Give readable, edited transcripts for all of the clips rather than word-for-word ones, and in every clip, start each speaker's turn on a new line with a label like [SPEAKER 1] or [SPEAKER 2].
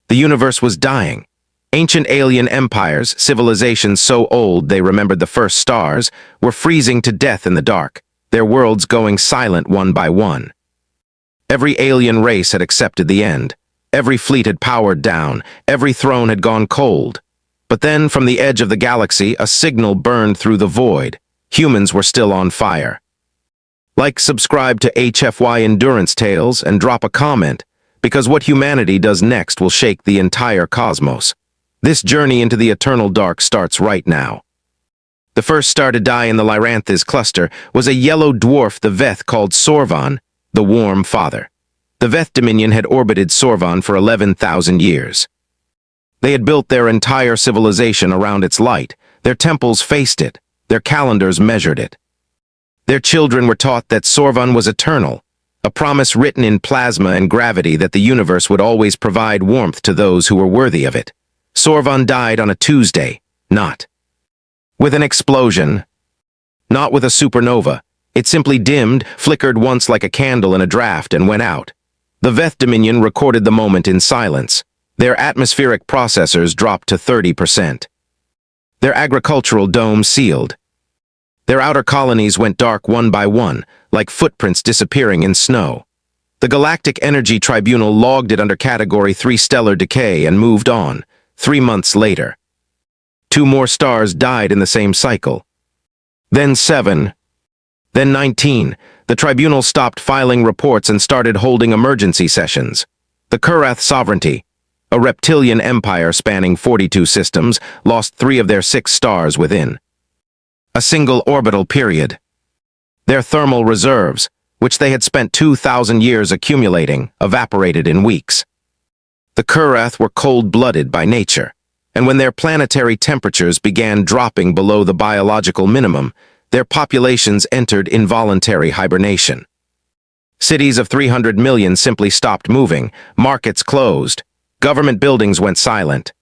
[SPEAKER 1] The universe was dying. Ancient alien empires, civilizations so old they remembered the first stars, were freezing to death in the dark, their worlds going silent one by one. Every alien race had accepted the end. Every fleet had powered down. Every throne had gone cold. But then, from the edge of the galaxy, a signal burned through the void. Humans were still on fire. Like, subscribe to HFY Endurance Tales and drop a comment, because what humanity does next will shake the entire cosmos. This journey into the eternal dark starts right now. The first star to die in the Lyranthis cluster was a yellow dwarf the Veth called Sorvan, the Warm Father. The Veth Dominion had orbited Sorvan for 11,000 years. They had built their entire civilization around its light. Their temples faced it. Their calendars measured it. Their children were taught that Sorvan was eternal, a promise written in plasma and gravity that the universe would always provide warmth to those who were worthy of it. Sorvan died on a Tuesday, not with an explosion, not with a supernova. It simply dimmed, flickered once like a candle in a draft, and went out. The Veth Dominion recorded the moment in silence. Their atmospheric processors dropped to 30%. Their agricultural dome sealed. Their outer colonies went dark one by one, like footprints disappearing in snow. The Galactic Energy Tribunal logged it under Category 3 stellar decay and moved on. 3 months later, 2 more stars died in the same cycle. Then 7. Then 19. The tribunal stopped filing reports and started holding emergency sessions. The Kurath Sovereignty, a reptilian empire spanning 42 systems, lost 3 of their 6 stars within a single orbital period. Their thermal reserves, which they had spent 2,000 years accumulating, evaporated in weeks. The Kurath were cold-blooded by nature, and when their planetary temperatures began dropping below the biological minimum, their populations entered involuntary hibernation. Cities of 300 million simply stopped moving, markets closed, government buildings went silent.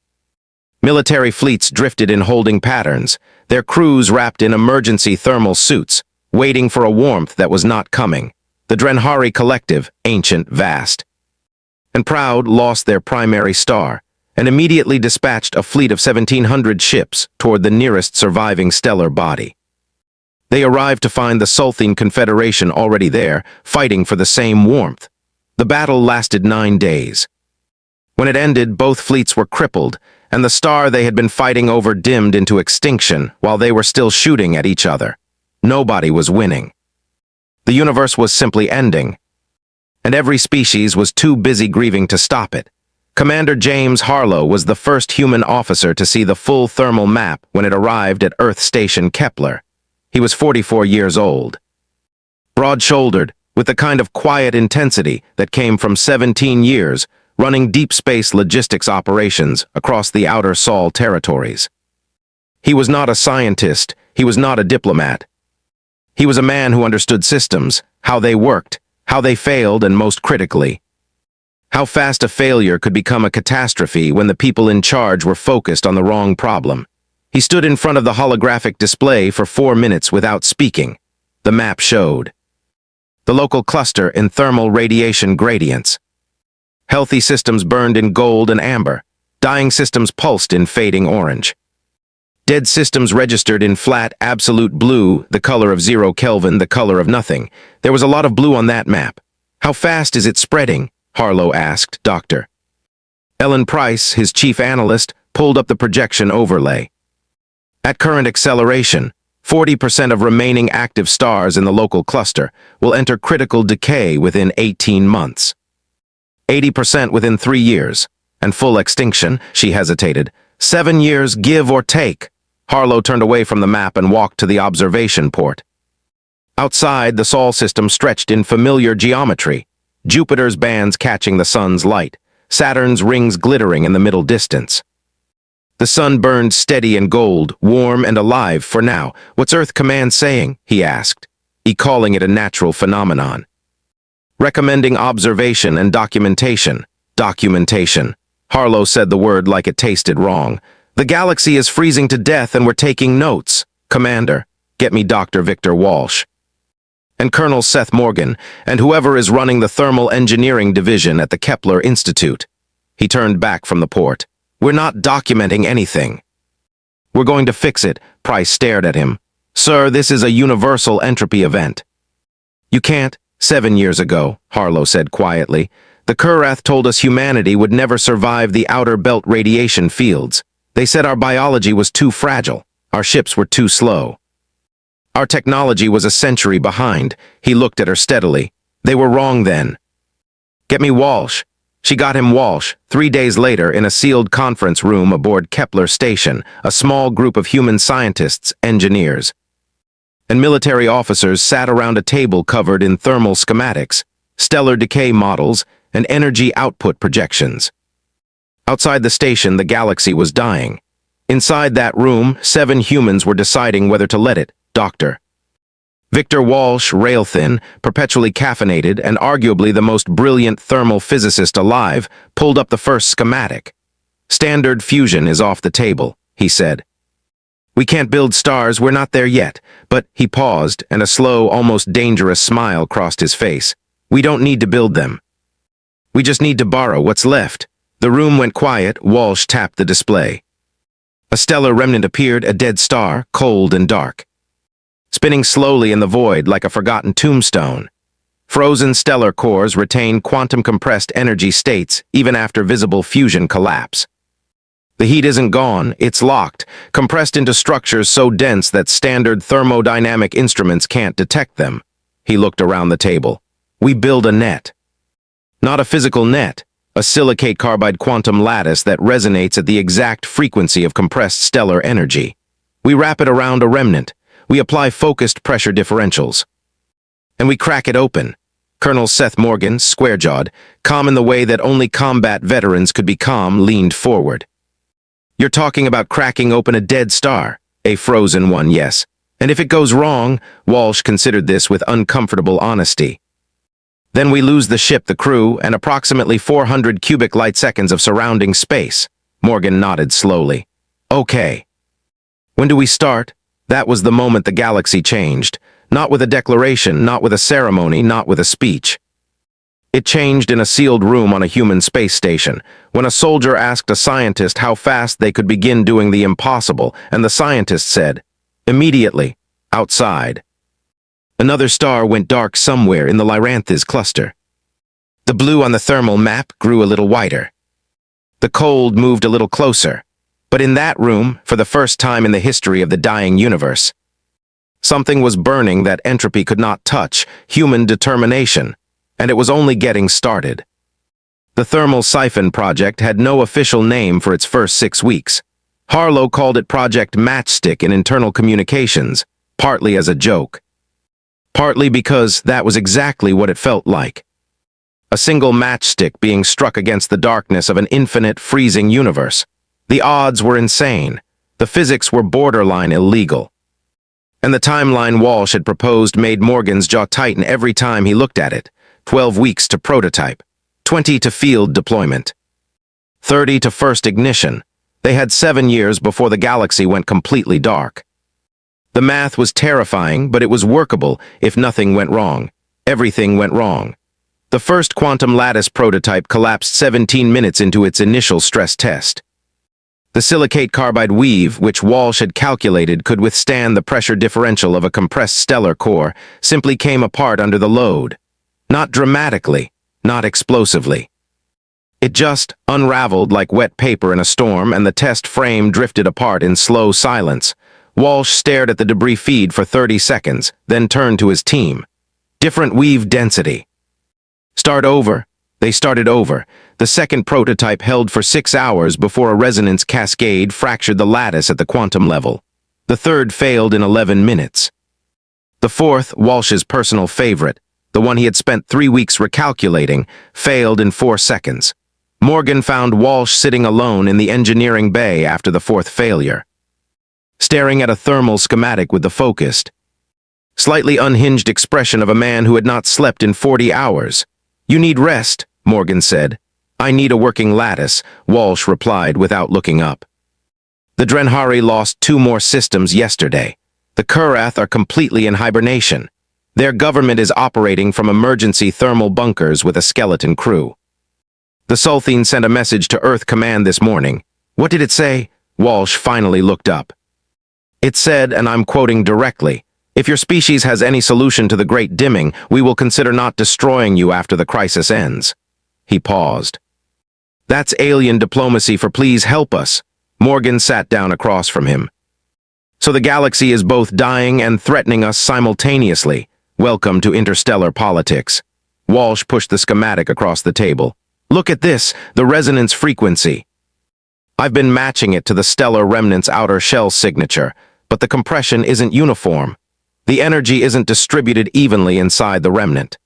[SPEAKER 1] Military fleets drifted in holding patterns, their crews wrapped in emergency thermal suits, waiting for a warmth that was not coming. The Drenhari Collective, ancient, vast, and proud, lost their primary star, and immediately dispatched a fleet of 1,700 ships toward the nearest surviving stellar body. They arrived to find the Sulthine Confederation already there, fighting for the same warmth. The battle lasted 9 days. When it ended, both fleets were crippled, and the star they had been fighting over dimmed into extinction while they were still shooting at each other. Nobody was winning. The universe was simply ending, and every species was too busy grieving to stop it. Commander James Harlow was the first human officer to see the full thermal map when it arrived at Earth Station Kepler. He was 44 years old. Broad-shouldered, with the kind of quiet intensity that came from 17 years running deep space logistics operations across the outer Sol territories. He was not a scientist, he was not a diplomat. He was a man who understood systems, how they worked, how they failed, and most critically, how fast a failure could become a catastrophe when the people in charge were focused on the wrong problem. He stood in front of the holographic display for 4 minutes without speaking. The map showed the local cluster in thermal radiation gradients. Healthy systems burned in gold and amber. Dying systems pulsed in fading orange. Dead systems registered in flat, absolute blue, the color of 0 Kelvin, the color of nothing. There was a lot of blue on that map. How fast is it spreading? Harlow asked Dr. Ellen Price, his chief analyst, pulled up the projection overlay. At current acceleration, 40% of remaining active stars in the local cluster will enter critical decay within 18 months. 80% within 3 years, and full extinction, she hesitated. 7 years, give or take. Harlow turned away from the map and walked to the observation port. Outside, the Sol system stretched in familiar geometry. Jupiter's bands catching the sun's light, Saturn's rings glittering in the middle distance. The sun burned steady and gold, warm and alive for now. What's Earth Command saying? He asked, calling it a natural phenomenon. Recommending observation and documentation. Documentation. Harlow said the word like it tasted wrong. The galaxy is freezing to death and we're taking notes. Commander, get me Dr. Victor Walsh. And Colonel Seth Morgan, and whoever is running the Thermal Engineering Division at the Kepler Institute. He turned back from the port. "We're not documenting anything." "We're going to fix it," Price stared at him. "Sir, this is a universal entropy event." "You can't." 7 years ago, Harlow said quietly, the Kurath told us humanity would never survive the outer belt radiation fields. They said our biology was too fragile. Our ships were too slow. Our technology was a century behind. He looked at her steadily. They were wrong then. "Get me Walsh." She got him Walsh. 3 days later, in a sealed conference room aboard Kepler Station, a small group of human scientists, engineers, and military officers sat around a table covered in thermal schematics, stellar decay models, and energy output projections. Outside the station, the galaxy was dying. Inside that room, 7 humans were deciding whether to let it. Dr. Victor Walsh, rail-thin, perpetually caffeinated, and arguably the most brilliant thermal physicist alive, pulled up the first schematic. "Standard fusion is off the table," he said. "We can't build stars, we're not there yet." But he paused, and a slow, almost dangerous smile crossed his face. "We don't need to build them. We just need to borrow what's left." The room went quiet. Walsh tapped the display. A stellar remnant appeared, a dead star, cold and dark, spinning slowly in the void like a forgotten tombstone. Frozen stellar cores retain quantum-compressed energy states even after visible fusion collapse. The heat isn't gone, it's locked, compressed into structures so dense that standard thermodynamic instruments can't detect them. He looked around the table. "We build a net. Not a physical net, a silicate carbide quantum lattice that resonates at the exact frequency of compressed stellar energy. We wrap it around a remnant. We apply focused pressure differentials. And we crack it open." Colonel Seth Morgan, square-jawed, calm in the way that only combat veterans could be calm, leaned forward. "You're talking about cracking open a dead star." "A frozen one, yes. And if it goes wrong," Walsh considered this with uncomfortable honesty, "then we lose the ship, the crew, and approximately 400 cubic light-seconds of surrounding space." Morgan nodded slowly. "Okay. When do we start?" That was the moment the galaxy changed. Not with a declaration, not with a ceremony, not with a speech. It changed in a sealed room on a human space station, when a soldier asked a scientist how fast they could begin doing the impossible, and the scientist said, "Immediately, outside." Another star went dark somewhere in the Lyranthes cluster. The blue on the thermal map grew a little whiter. The cold moved a little closer. But in that room, for the first time in the history of the dying universe, something was burning that entropy could not touch: human determination. And it was only getting started. The Thermal Siphon Project had no official name for its first 6 weeks. Harlow called it Project Matchstick in internal communications, partly as a joke, partly because that was exactly what it felt like. A single matchstick being struck against the darkness of an infinite, freezing universe. The odds were insane. The physics were borderline illegal. And the timeline Walsh had proposed made Morgan's jaw tighten every time he looked at it. 12 weeks to prototype, 20 to field deployment, 30 to first ignition. They had 7 years before the galaxy went completely dark. The math was terrifying, but it was workable if nothing went wrong. Everything went wrong. The first quantum lattice prototype collapsed 17 minutes into its initial stress test. The silicate carbide weave, which Walsh had calculated could withstand the pressure differential of a compressed stellar core, simply came apart under the load. Not dramatically, not explosively. It just unraveled like wet paper in a storm, and the test frame drifted apart in slow silence. Walsh stared at the debris feed for 30 seconds, then turned to his team. "Different weave density." "Start over." They started over. The second prototype held for 6 hours before a resonance cascade fractured the lattice at the quantum level. The third failed in 11 minutes. The fourth, Walsh's personal favorite, the one he had spent 3 weeks recalculating, failed in 4 seconds. Morgan found Walsh sitting alone in the engineering bay after the fourth failure, staring at a thermal schematic with the focused, slightly unhinged expression of a man who had not slept in 40 hours. "You need rest," Morgan said. "I need a working lattice," Walsh replied without looking up. "The Drenhari lost 2 more systems yesterday. The Kurath are completely in hibernation. Their government is operating from emergency thermal bunkers with a skeleton crew." The Sulthine sent a message to Earth Command this morning. What did it say? Walsh finally looked up. It said, and I'm quoting directly, "If your species has any solution to the Great Dimming, we will consider not destroying you after the crisis ends." He paused. "That's alien diplomacy for please help us." Morgan sat down across from him. "So the galaxy is both dying and threatening us simultaneously. Welcome to interstellar politics." Walsh pushed the schematic across the table. "Look at this, the resonance frequency. I've been matching it to the stellar remnant's outer shell signature, but the compression isn't uniform. The energy isn't distributed evenly inside the remnant.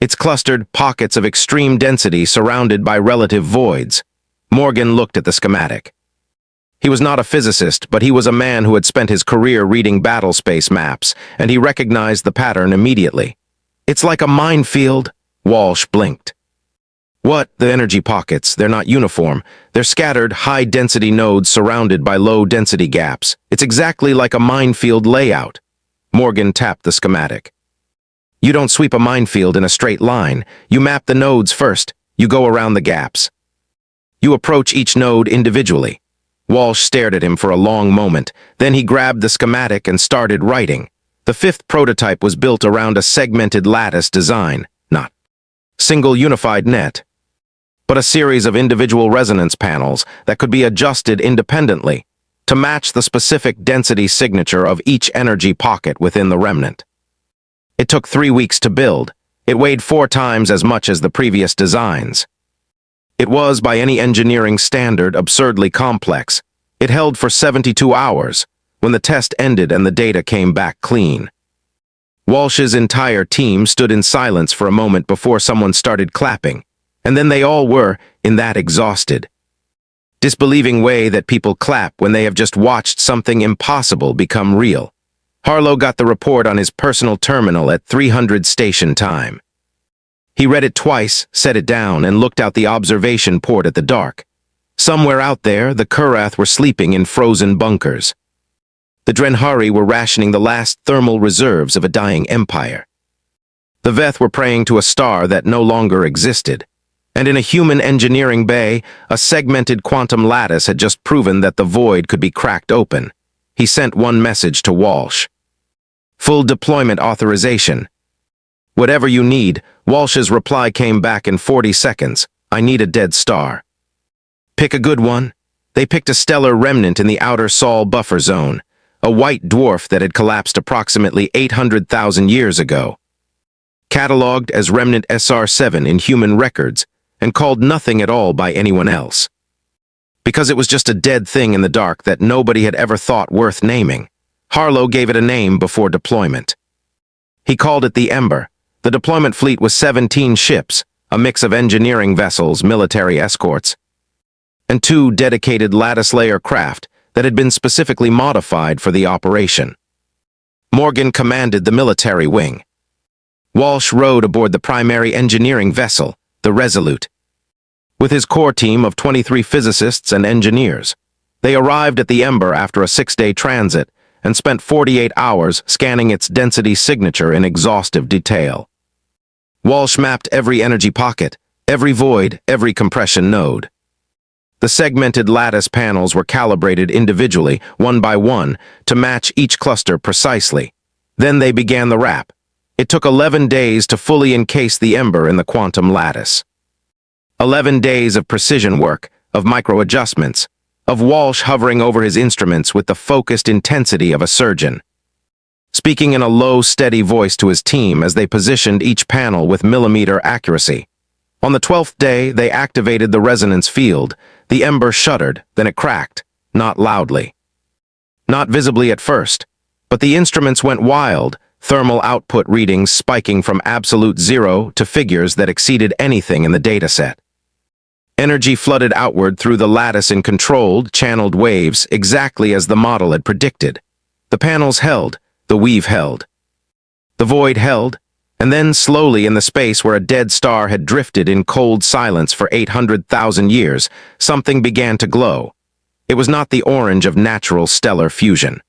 [SPEAKER 1] It's clustered pockets of extreme density surrounded by relative voids." Morgan looked at the schematic. He was not a physicist, but he was a man who had spent his career reading battlespace maps, and he recognized the pattern immediately. "It's like a minefield." Walsh blinked. "What? The energy pockets, they're not uniform. They're scattered, high-density nodes surrounded by low-density gaps. It's exactly like a minefield layout." Morgan tapped the schematic. "You don't sweep a minefield in a straight line. You map the nodes first. You go around the gaps. You approach each node individually." Walsh stared at him for a long moment. Then he grabbed the schematic and started writing. The fifth prototype was built around a segmented lattice design, not single unified net, but a series of individual resonance panels that could be adjusted independently to match the specific density signature of each energy pocket within the remnant. It took 3 weeks to build. It weighed 4 times as much as the previous designs. It was, by any engineering standard, absurdly complex. It held for 72 hours, when the test ended and the data came back clean. Walsh's entire team stood in silence for a moment before someone started clapping, and then they all were, in that exhausted, disbelieving way that people clap when they have just watched something impossible become real. Harlow got the report on his personal terminal at 300 station time. He read it twice, set it down, and looked out the observation port at the dark. Somewhere out there, the Kurath were sleeping in frozen bunkers. The Drenhari were rationing the last thermal reserves of a dying empire. The Veth were praying to a star that no longer existed. And in a human engineering bay, a segmented quantum lattice had just proven that the void could be cracked open. He sent one message to Walsh. "Full deployment authorization." "Whatever you need." Walsh's reply came back in 40 seconds. "I need a dead star." "Pick a good one." They picked a stellar remnant in the outer Sol buffer zone, a white dwarf that had collapsed approximately 800,000 years ago. Catalogued as Remnant SR7 in human records, and called nothing at all by anyone else. Because it was just a dead thing in the dark that nobody had ever thought worth naming, Harlow gave it a name before deployment. He called it the Ember. The deployment fleet was 17 ships, a mix of engineering vessels, military escorts, and 2 dedicated lattice-layer craft that had been specifically modified for the operation. Morgan commanded the military wing. Walsh rode aboard the primary engineering vessel, the Resolute, with his core team of 23 physicists and engineers. They arrived at the Ember after a 6-day transit and spent 48 hours scanning its density signature in exhaustive detail. Walsh mapped every energy pocket, every void, every compression node. The segmented lattice panels were calibrated individually, one by one, to match each cluster precisely. Then they began the wrap. It took 11 days to fully encase the Ember in the quantum lattice. 11 days of precision work, of micro-adjustments, of Walsh hovering over his instruments with the focused intensity of a surgeon, speaking in a low, steady voice to his team as they positioned each panel with millimeter accuracy. On the 12th day, they activated the resonance field. The Ember shuddered, then it cracked, not loudly. Not visibly at first, but the instruments went wild, thermal output readings spiking from absolute 0 to figures that exceeded anything in the dataset. Energy flooded outward through the lattice in controlled, channeled waves, exactly as the model had predicted. The panels held, the weave held. The void held, and then slowly in the space where a dead star had drifted in cold silence for 800,000 years, something began to glow. It was not the orange of natural stellar fusion.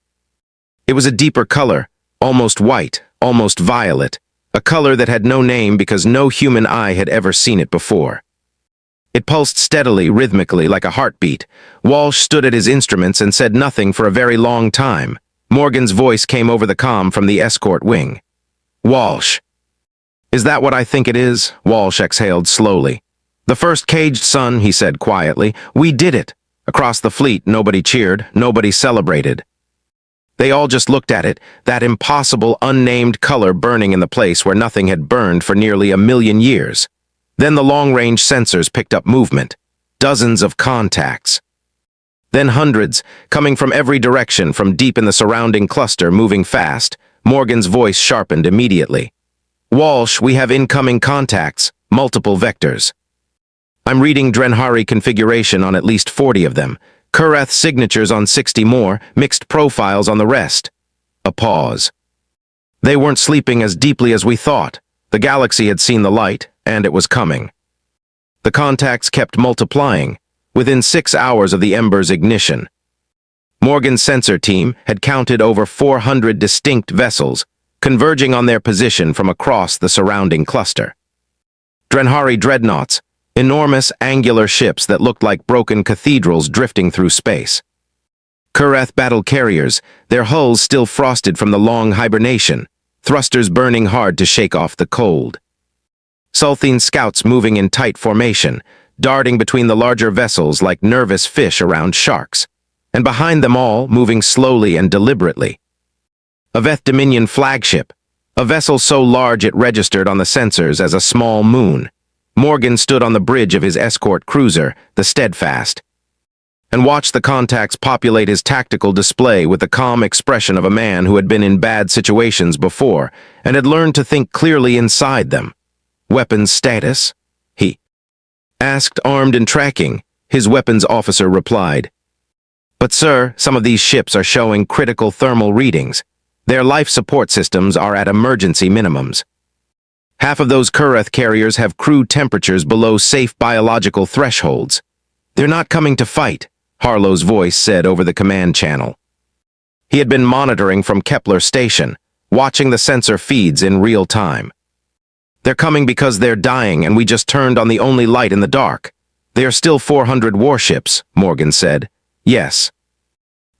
[SPEAKER 1] It was a deeper color, almost white, almost violet, a color that had no name because no human eye had ever seen it before. It pulsed steadily, rhythmically, like a heartbeat. Walsh stood at his instruments and said nothing for a very long time. Morgan's voice came over the comm from the escort wing. "Walsh." "Is that what I think it is?" Walsh exhaled slowly. "The first caged sun," he said quietly. "We did it." Across the fleet, nobody cheered, nobody celebrated. They all just looked at it, that impossible, unnamed color burning in the place where nothing had burned for nearly 1,000,000 years. Then the long-range sensors picked up movement. Dozens of contacts. Then hundreds, coming from every direction, from deep in the surrounding cluster, moving fast. Morgan's voice sharpened immediately. "Walsh, we have incoming contacts, multiple vectors. I'm reading Drenhari configuration on at least 40 of them. Kureth signatures on 60 more, mixed profiles on the rest." A pause. They weren't sleeping as deeply as we thought. The galaxy had seen the light, and it was coming. The contacts kept multiplying, within 6 hours of the Ember's ignition. Morgan's sensor team had counted over 400 distinct vessels, converging on their position from across the surrounding cluster. Drenhari dreadnoughts, enormous angular ships that looked like broken cathedrals drifting through space. Kureth battle carriers, their hulls still frosted from the long hibernation, thrusters burning hard to shake off the cold. Sulthine scouts moving in tight formation, darting between the larger vessels like nervous fish around sharks, and behind them all, moving slowly and deliberately. A Veth Dominion flagship, a vessel so large it registered on the sensors as a small moon. Morgan stood on the bridge of his escort cruiser, the Steadfast, and watched the contacts populate his tactical display with the calm expression of a man who had been in bad situations before and had learned to think clearly inside them. "Weapons status?" he asked, armed and tracking. His weapons officer replied, "But sir, some of these ships are showing critical thermal readings. Their life support systems are at emergency minimums. Half of those Kureth carriers have crew temperatures below safe biological thresholds. They're not coming to fight," Harlow's voice said over the command channel. He had been monitoring from Kepler Station, watching the sensor feeds in real time. "They're coming because they're dying, and we just turned on the only light in the dark. They are still 400 warships," Morgan said. "Yes.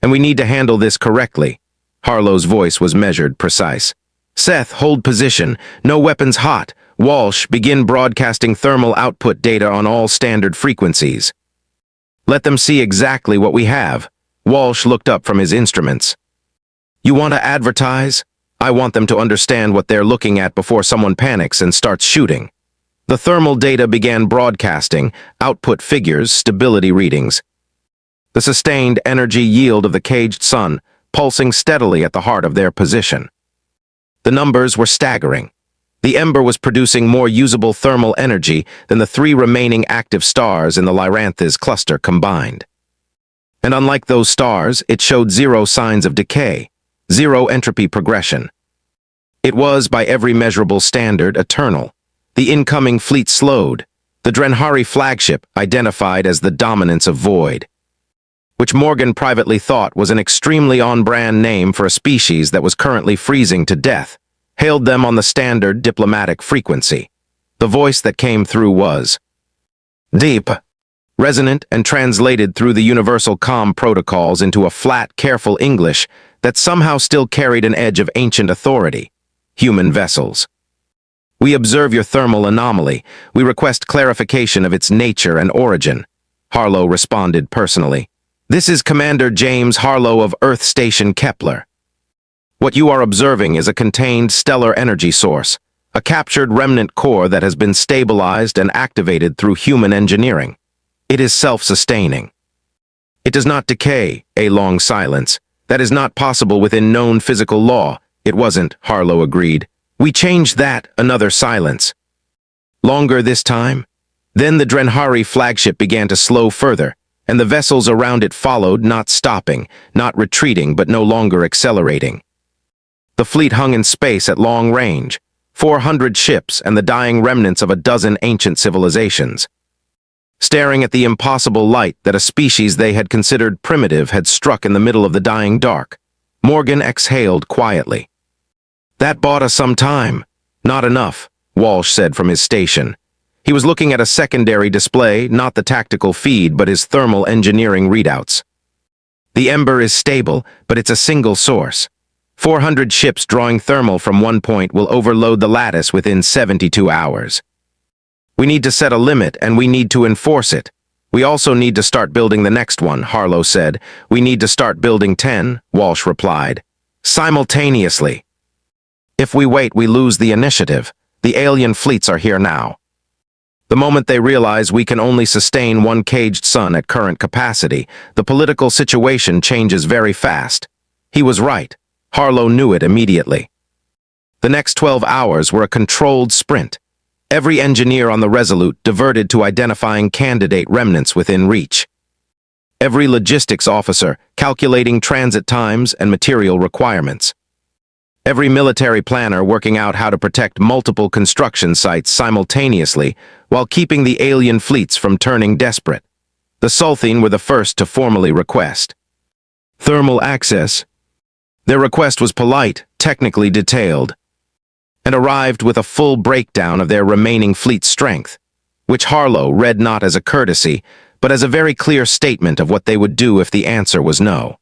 [SPEAKER 1] And we need to handle this correctly." Harlow's voice was measured, precise. "Seth, hold position. No weapons hot. Walsh, begin broadcasting thermal output data on all standard frequencies. Let them see exactly what we have." Walsh looked up from his instruments. "You want to advertise? I want them to understand what they're looking at before someone panics and starts shooting." The thermal data began broadcasting, output figures, stability readings. The sustained energy yield of the caged sun, pulsing steadily at the heart of their position. The numbers were staggering. The Ember was producing more usable thermal energy than the 3 remaining active stars in the Lyranthes cluster combined. And unlike those stars, it showed 0 signs of decay, 0 entropy progression. It was, by every measurable standard, eternal. The incoming fleet slowed, the Drenhari flagship identified as the Dominance of Void, which Morgan privately thought was an extremely on-brand name for a species that was currently freezing to death, hailed them on the standard diplomatic frequency. The voice that came through was deep, resonant, and translated through the universal comm protocols into a flat, careful English that somehow still carried an edge of ancient authority. "Human vessels. We observe your thermal anomaly. We request clarification of its nature and origin." Harlow responded personally. "This is Commander James Harlow of Earth Station Kepler. What you are observing is a contained stellar energy source, a captured remnant core that has been stabilized and activated through human engineering. It is self-sustaining. It does not decay." A long silence. "That is not possible within known physical law." "It wasn't," Harlow agreed. "We changed that." Another silence. "Longer this time?" Then the Drenhari flagship began to slow further, and the vessels around it followed, not stopping, not retreating, but no longer accelerating. The fleet hung in space at long range, 400 ships and the dying remnants of a dozen ancient civilizations, staring at the impossible light that a species they had considered primitive had struck in the middle of the dying dark. Morgan exhaled quietly. "That bought us some time." "Not enough," Walsh said from his station. He was looking at a secondary display, not the tactical feed, but his thermal engineering readouts. The Ember is stable, but it's a single source. 400 ships drawing thermal from one point will overload the lattice within 72 hours. We need to set a limit, and we need to enforce it. We also need to start building the next one, Harlow said. We need to start building 10, Walsh replied. Simultaneously. If we wait, we lose the initiative. The alien fleets are here now. The moment they realize we can only sustain one caged sun at current capacity, the political situation changes very fast. He was right. Harlow knew it immediately. The next 12 hours were a controlled sprint. Every engineer on the Resolute diverted to identifying candidate remnants within reach. Every logistics officer calculating transit times and material requirements. Every military planner working out how to protect multiple construction sites simultaneously while keeping the alien fleets from turning desperate. The Sulthine were the first to formally request thermal access. Their request was polite, technically detailed, and arrived with a full breakdown of their remaining fleet strength, which Harlow read not as a courtesy, but as a very clear statement of what they would do if the answer was no.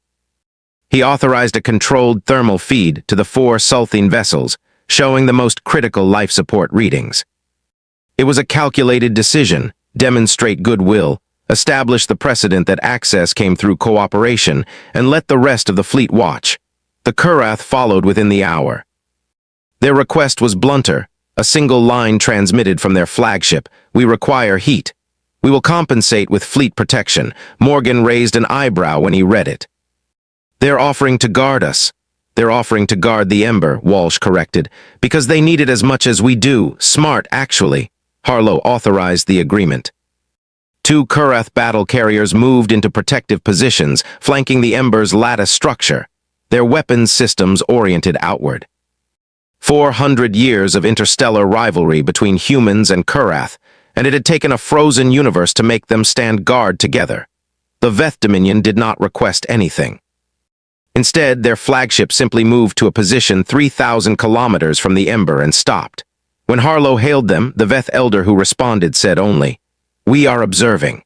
[SPEAKER 1] He authorized a controlled thermal feed to the 4 Sulthine vessels, showing the most critical life support readings. It was a calculated decision, demonstrate goodwill, establish the precedent that access came through cooperation, and let the rest of the fleet watch. The Kurath followed within the hour. Their request was blunter, a single line transmitted from their flagship. We require heat. We will compensate with fleet protection. Morgan raised an eyebrow when he read it. They're offering to guard us. They're offering to guard the Ember, Walsh corrected, because they need it as much as we do. Smart, actually. Harlow authorized the agreement. 2 Kurath battle carriers moved into protective positions, flanking the Ember's lattice structure, their weapons systems oriented outward. 400 years of interstellar rivalry between humans and Kurath, and it had taken a frozen universe to make them stand guard together. The Veth Dominion did not request anything. Instead, their flagship simply moved to a position 3,000 kilometers from the Ember and stopped. When Harlow hailed them, the Veth Elder who responded said only, "We are observing."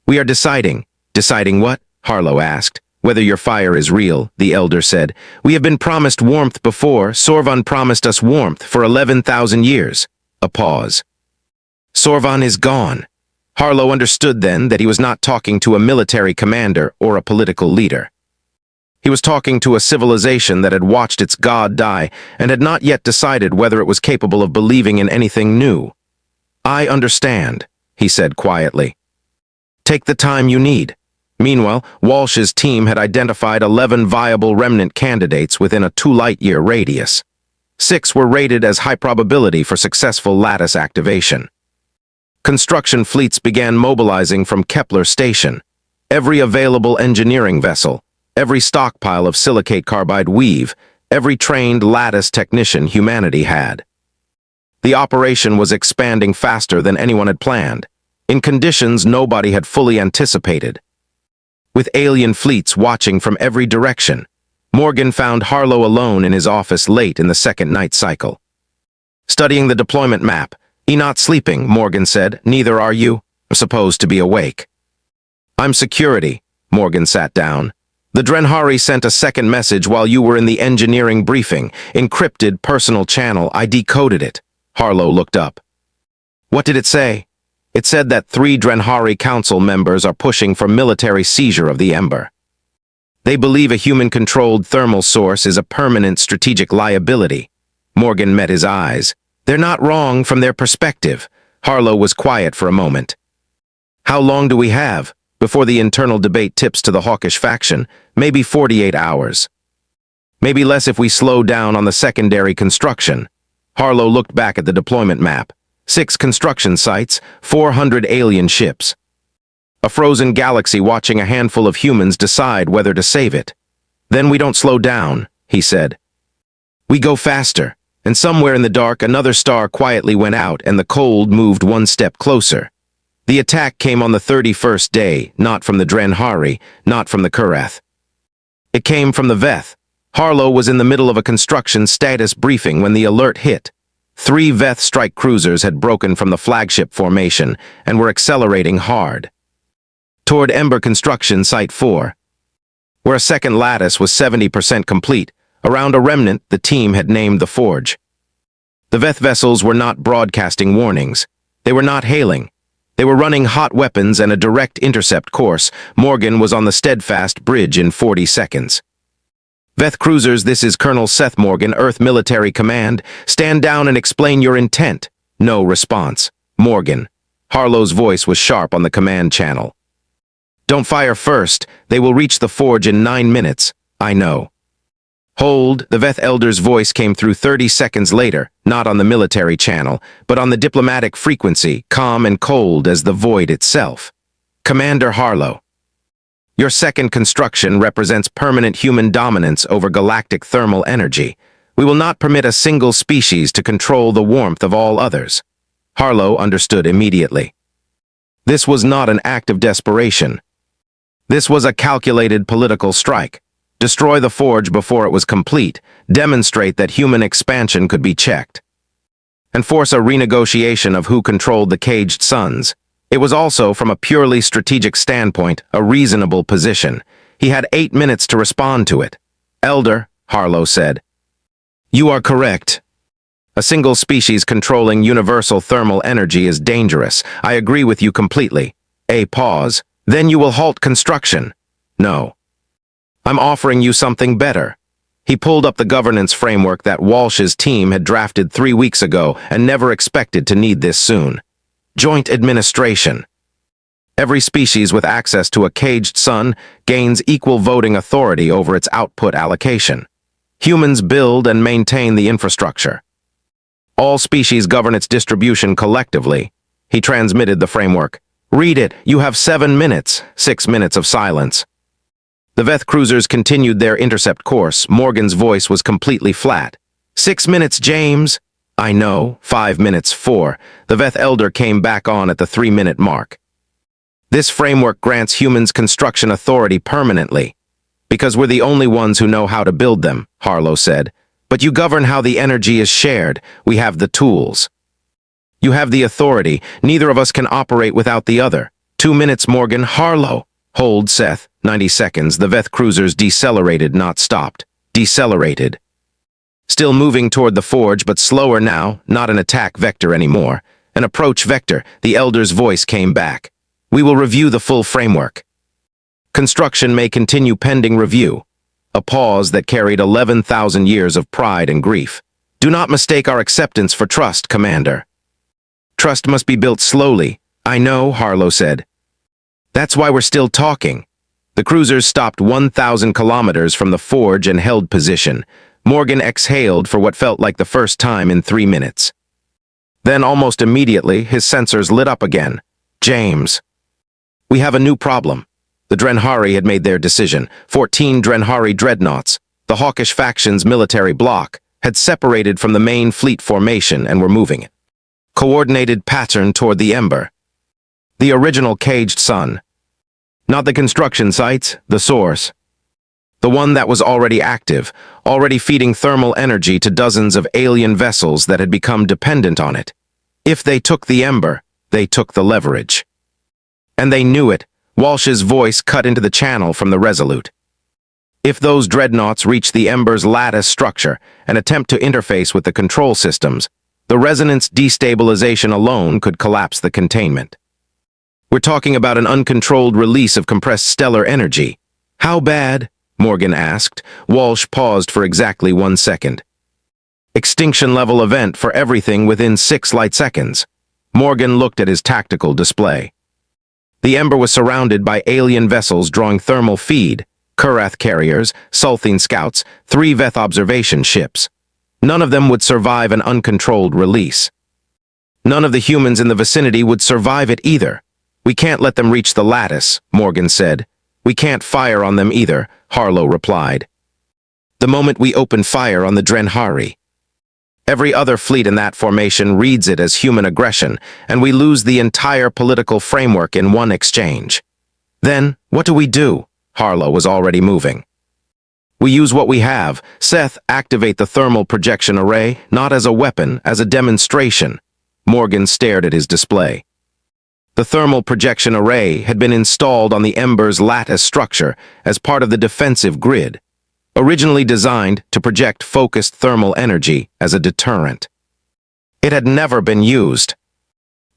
[SPEAKER 1] "We are deciding." "Deciding what?" Harlow asked. "Whether your fire is real," the Elder said. "We have been promised warmth before. Sorvan promised us warmth for 11,000 years. A pause. Sorvan is gone. Harlow understood then that he was not talking to a military commander or a political leader. He was talking to a civilization that had watched its god die and had not yet decided whether it was capable of believing in anything new. "I understand," he said quietly. "Take the time you need." Meanwhile, Walsh's team had identified 11 viable remnant candidates within a 2-light-year radius. 6 were rated as high probability for successful lattice activation. Construction fleets began mobilizing from Kepler Station. Every available engineering vessel, every stockpile of silicate carbide weave, every trained lattice technician humanity had. The operation was expanding faster than anyone had planned, in conditions nobody had fully anticipated. With alien fleets watching from every direction, Morgan found Harlow alone in his office late in the second night cycle. Studying the deployment map. "Not sleeping," Morgan said. "Neither are you. I'm supposed to be awake." "I'm security." Morgan sat down. "The Drenhari sent a second message while you were in the engineering briefing. Encrypted personal channel. I decoded it." Harlow looked up. "What did it say?" "It said that 3 Drenhari Council members are pushing for military seizure of the Ember. They believe a human-controlled thermal source is a permanent strategic liability." Morgan met his eyes. "They're not wrong from their perspective." Harlow was quiet for a moment. "How long do we have before the internal debate tips to the hawkish faction? Maybe 48 hours. Maybe less if we slow down on the secondary construction." Harlow looked back at the deployment map. 6 construction sites, 400 alien ships. A frozen galaxy watching a handful of humans decide whether to save it. "Then we don't slow down," he said. "We go faster." And somewhere in the dark, another star quietly went out, and the cold moved one step closer. The attack came on the 31st day, not from the Drenhari, not from the Kurath. It came from the Veth. Harlow was in the middle of a construction status briefing when the alert hit. 3 Veth strike cruisers had broken from the flagship formation and were accelerating hard toward Ember Construction Site 4, where a second lattice was 70% complete. Around a remnant the team had named the Forge. The Veth vessels were not broadcasting warnings. They were not hailing. They were running hot weapons and a direct intercept course. Morgan was on the Steadfast bridge in 40 seconds. Veth cruisers, this is Colonel Seth Morgan, Earth Military Command. Stand down and explain your intent. No response. Morgan. Harlow's voice was sharp on the command channel. Don't fire first. They will reach the Forge in 9 minutes. I know. Hold, the Veth Elder's voice came through 30 seconds later, not on the military channel, but on the diplomatic frequency, calm and cold as the void itself. Commander Harlow. Your second construction represents permanent human dominance over galactic thermal energy. We will not permit a single species to control the warmth of all others. Harlow understood immediately. This was not an act of desperation. This was a calculated political strike. Destroy the Forge before it was complete, demonstrate that human expansion could be checked, and force a renegotiation of who controlled the caged suns. It was also, from a purely strategic standpoint, a reasonable position. He had 8 minutes to respond to it. Elder, Harlow said. You are correct. A single species controlling universal thermal energy is dangerous. I agree with you completely. A pause. Then you will halt construction. No. I'm offering you something better. He pulled up the governance framework that Walsh's team had drafted 3 weeks ago and never expected to need this soon. Joint administration. Every species with access to a caged sun gains equal voting authority over its output allocation. Humans build and maintain the infrastructure. All species govern its distribution collectively. He transmitted the framework. Read it. You have 7 minutes. 6 minutes of silence. The Veth cruisers continued their intercept course. Morgan's voice was completely flat. 6 minutes, James. I know. 5 minutes, 4. The Veth Elder came back on at the 3-minute mark. This framework grants humans construction authority permanently. Because we're the only ones who know how to build them, Harlow said. But you govern how the energy is shared. We have the tools. You have the authority. Neither of us can operate without the other. 2 minutes, Morgan. Harlow. Hold, Seth. 90 seconds. The Veth cruisers decelerated, not stopped. Decelerated. Still moving toward the Forge, but slower now, not an attack vector anymore. An approach vector. The Elder's voice came back. We will review the full framework. Construction may continue pending review. A pause that carried 11,000 years of pride and grief. Do not mistake our acceptance for trust, Commander. Trust must be built slowly. I know, Harlow said. That's why we're still talking. The cruisers stopped 1,000 kilometers from the Forge and held position. Morgan exhaled for what felt like the first time in 3 minutes. Then, almost immediately, his sensors lit up again. James. We have a new problem. The Drenhari had made their decision. 14 Drenhari dreadnoughts, the hawkish faction's military bloc, had separated from the main fleet formation and were moving it. Coordinated pattern toward the Ember. The original caged sun. Not the construction sites, the source. The one that was already active, already feeding thermal energy to dozens of alien vessels that had become dependent on it. If they took the Ember, they took the leverage. And they knew it. Walsh's voice cut into the channel from the Resolute. If those dreadnoughts reach the Ember's lattice structure and attempt to interface with the control systems, the resonance destabilization alone could collapse the containment. We're talking about an uncontrolled release of compressed stellar energy. How bad? Morgan asked. Walsh paused for exactly 1 second. Extinction-level event for everything within 6 light seconds. Morgan looked at his tactical display. The Ember was surrounded by alien vessels drawing thermal feed, Kurath carriers, Sulthine scouts, 3 Veth observation ships. None of them would survive an uncontrolled release. None of the humans in the vicinity would survive it either. We can't let them reach the lattice, Morgan said. We can't fire on them either, Harlow replied. The moment we open fire on the Drenhari. Every other fleet in that formation reads it as human aggression, and we lose the entire political framework in one exchange. Then, what do we do? Harlow was already moving. We use what we have. Seth, activate the thermal projection array, not as a weapon, as a demonstration. Morgan stared at his display. The thermal projection array had been installed on the Ember's lattice structure as part of the defensive grid, originally designed to project focused thermal energy as a deterrent. It had never been used.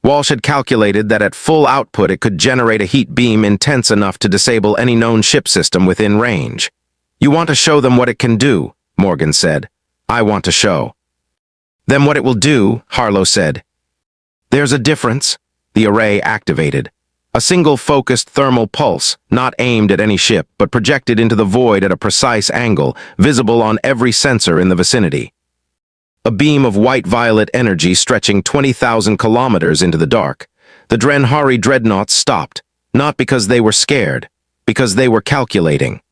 [SPEAKER 1] Walsh had calculated that at full output it could generate a heat beam intense enough to disable any known ship system within range. You want to show them what it can do, Morgan said. I want to show. Then what it will do, Harlow said. There's a difference. The array activated. A single focused thermal pulse, not aimed at any ship, but projected into the void at a precise angle, visible on every sensor in the vicinity. A beam of white-violet energy stretching 20,000 kilometers into the dark. The Drenhari dreadnoughts stopped, not because they were scared, because they were calculating.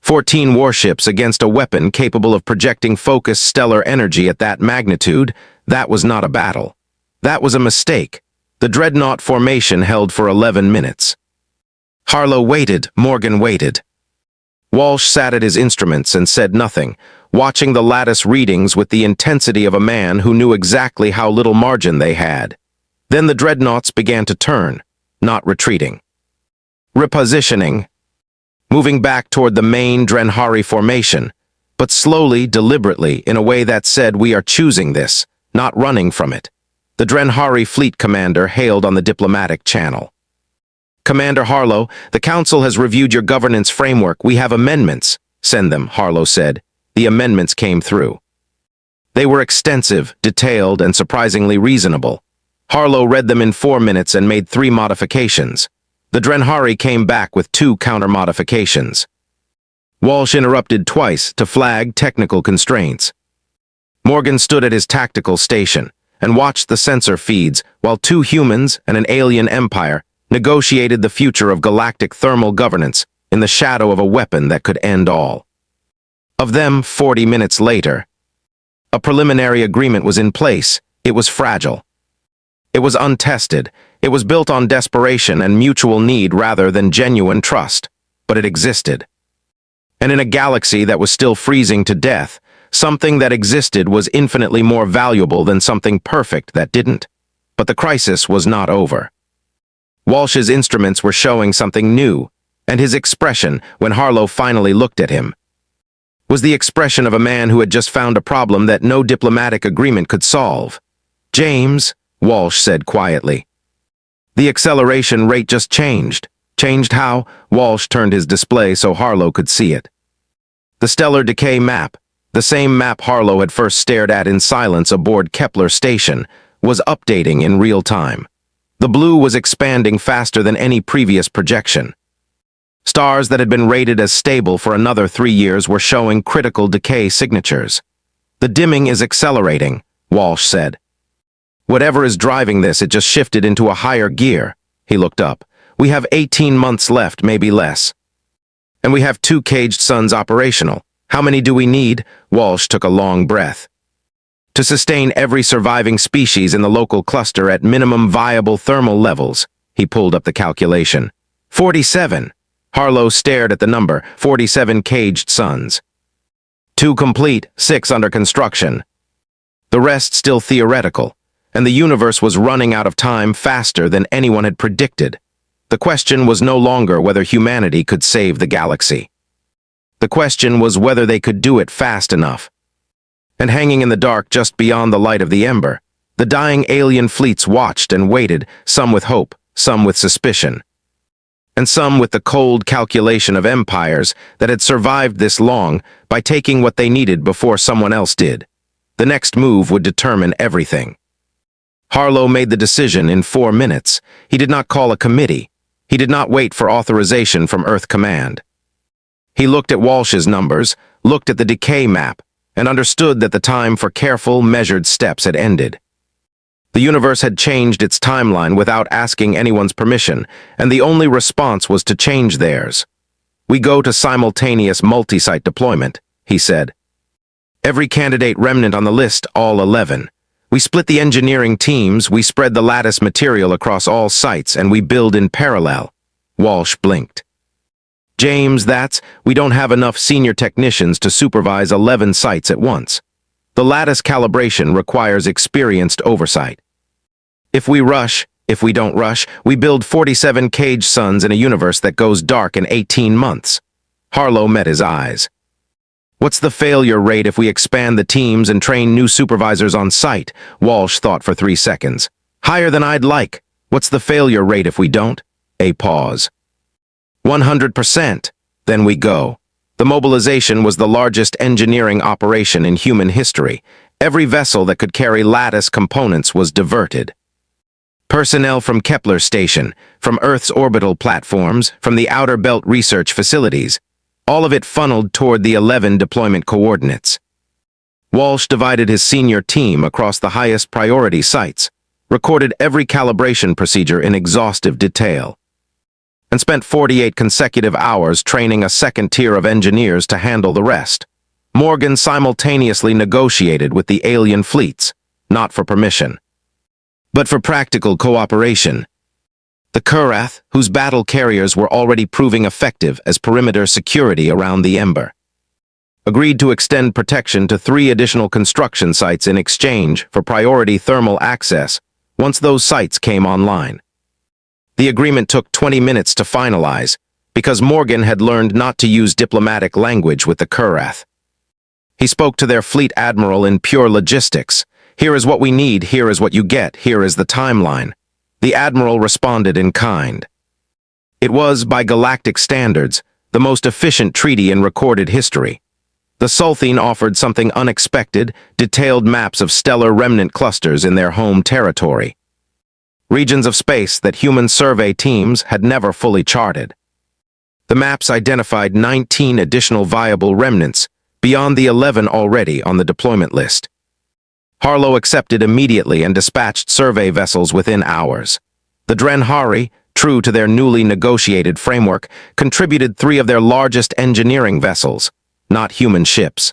[SPEAKER 1] 14 warships against a weapon capable of projecting focused stellar energy at that magnitude, that was not a battle. That was a mistake. The dreadnought formation held for 11 minutes. Harlow waited, Morgan waited. Walsh sat at his instruments and said nothing, watching the lattice readings with the intensity of a man who knew exactly how little margin they had. Then the dreadnoughts began to turn, not retreating. Repositioning. Moving back toward the main Drenhari formation, but slowly, deliberately, in a way that said we are choosing this, not running from it. The Drenhari fleet commander hailed on the diplomatic channel. Commander Harlow, the Council has reviewed your governance framework. We have amendments. Send them, Harlow said. The amendments came through. They were extensive, detailed, and surprisingly reasonable. Harlow read them in 4 minutes and made 3 modifications. The Drenhari came back with 2 counter-modifications. Walsh interrupted twice to flag technical constraints. Morgan stood at his tactical station and watched the sensor feeds while 2 humans and an alien empire negotiated the future of galactic thermal governance in the shadow of a weapon that could end all. Of them, 40 minutes later, a preliminary agreement was in place. It was fragile. It was untested. It was built on desperation and mutual need rather than genuine trust, but it existed. And in a galaxy that was still freezing to death, something that existed was infinitely more valuable than something perfect that didn't. But the crisis was not over. Walsh's instruments were showing something new, and his expression, when Harlow finally looked at him, was the expression of a man who had just found a problem that no diplomatic agreement could solve. James, Walsh said quietly. The acceleration rate just changed. Changed how? Walsh turned his display so Harlow could see it. The stellar decay map, the same map Harlow had first stared at in silence aboard Kepler station, was updating in real time. The blue was expanding faster than any previous projection. Stars that had been rated as stable for another 3 years were showing critical decay signatures. The dimming is accelerating, Walsh said. Whatever is driving this, it just shifted into a higher gear. He looked up. We have 18 months left, maybe less. And we have 2 caged suns operational. How many do we need? Walsh took a long breath. To sustain every surviving species in the local cluster at minimum viable thermal levels. He pulled up the calculation. 47. Harlow stared at the number. 47 caged suns. 2 complete, 6 under construction. The rest still theoretical, and the universe was running out of time faster than anyone had predicted. The question was no longer whether humanity could save the galaxy. The question was whether they could do it fast enough. And hanging in the dark just beyond the light of the ember, the dying alien fleets watched and waited, some with hope, some with suspicion, and some with the cold calculation of empires that had survived this long by taking what they needed before someone else did. The next move would determine everything. Harlow made the decision in 4 minutes. He did not call a committee. He did not wait for authorization from Earth Command. He looked at Walsh's numbers, looked at the decay map, and understood that the time for careful, measured steps had ended. The universe had changed its timeline without asking anyone's permission, and the only response was to change theirs. We go to simultaneous multi-site deployment, he said. Every candidate remnant on the list, all 11. We split the engineering teams, we spread the lattice material across all sites, and we build in parallel. Walsh blinked. James, we don't have enough senior technicians to supervise 11 sites at once. The lattice calibration requires experienced oversight. If we don't rush, we build 47 caged suns in a universe that goes dark in 18 months. Harlow met his eyes. What's the failure rate if we expand the teams and train new supervisors on site? Walsh thought for 3 seconds. Higher than I'd like. What's the failure rate if we don't? A pause. 100%. Then we go. The mobilization was the largest engineering operation in human history. Every vessel that could carry lattice components was diverted. Personnel from Kepler Station, from Earth's orbital platforms, from the Outer Belt research facilities, all of it funneled toward the 11 deployment coordinates. Walsh divided his senior team across the highest priority sites, recorded every calibration procedure in exhaustive detail, and spent 48 consecutive hours training a second tier of engineers to handle the rest. Morgan simultaneously negotiated with the alien fleets, not for permission, but for practical cooperation. The Kurath, whose battle carriers were already proving effective as perimeter security around the Ember, agreed to extend protection to 3 additional construction sites in exchange for priority thermal access once those sites came online. The agreement took 20 minutes to finalize because Morgan had learned not to use diplomatic language with the Kurath. He spoke to their fleet admiral in pure logistics. Here is what we need, here is what you get, here is the timeline. The admiral responded in kind. It was, by galactic standards, the most efficient treaty in recorded history. The Sulthine offered something unexpected, detailed maps of stellar remnant clusters in their home territory. Regions of space that human survey teams had never fully charted. The maps identified 19 additional viable remnants, beyond the 11 already on the deployment list. Harlow accepted immediately and dispatched survey vessels within hours. The Drenhari, true to their newly negotiated framework, contributed 3 of their largest engineering vessels, not human ships,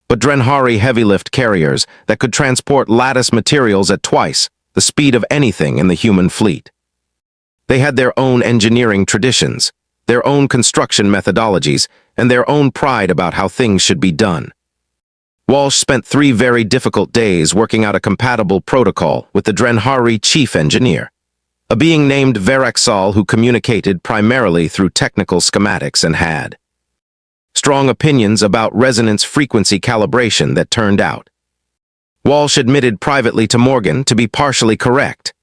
[SPEAKER 1] but Drenhari heavy-lift carriers that could transport lattice materials at twice the speed of anything in the human fleet. They had their own engineering traditions, their own construction methodologies, and their own pride about how things should be done. Walsh spent 3 very difficult days working out a compatible protocol with the Drenhari chief engineer, a being named Veraxal who communicated primarily through technical schematics and had strong opinions about resonance frequency calibration that turned out. Walsh admitted privately to Morgan to be partially correct.